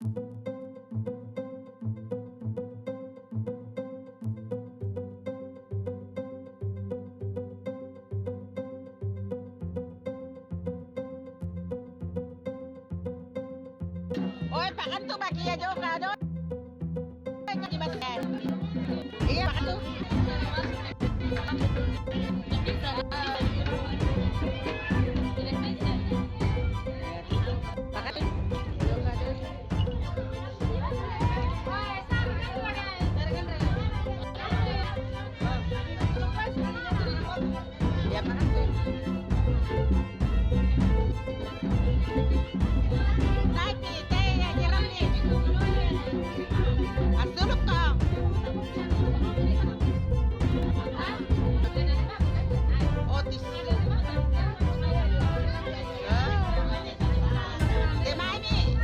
Oi, makan tuh bagi aja kado. Dimakan. Iya, makan tuh. Makan tuh. Ya makan tuh. Naik nih, ya nyiram nih. Dulu kok. Oh, di sini. Di mana nih?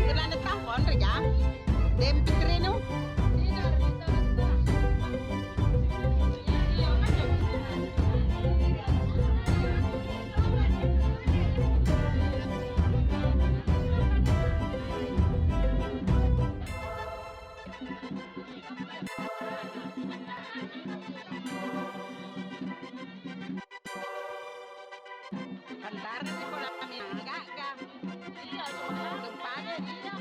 Kailan tahun reja? Dem pikirin nu. Bentar sih kalau kami enggak. Iya, cuma gempanya dia.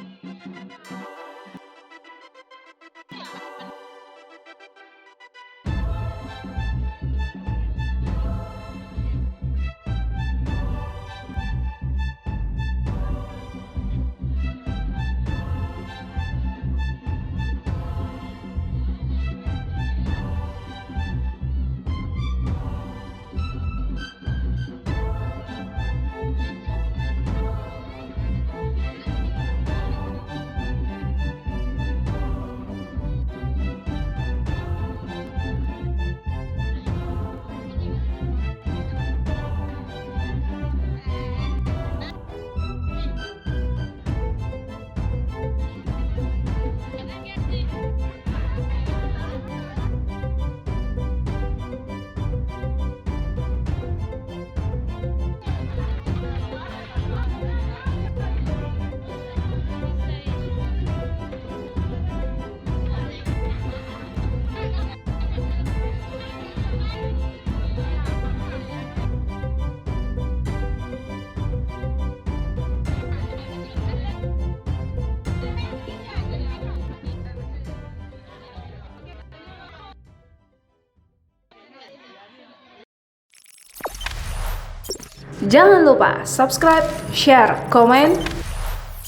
Jangan lupa subscribe, share, komen,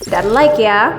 dan like ya.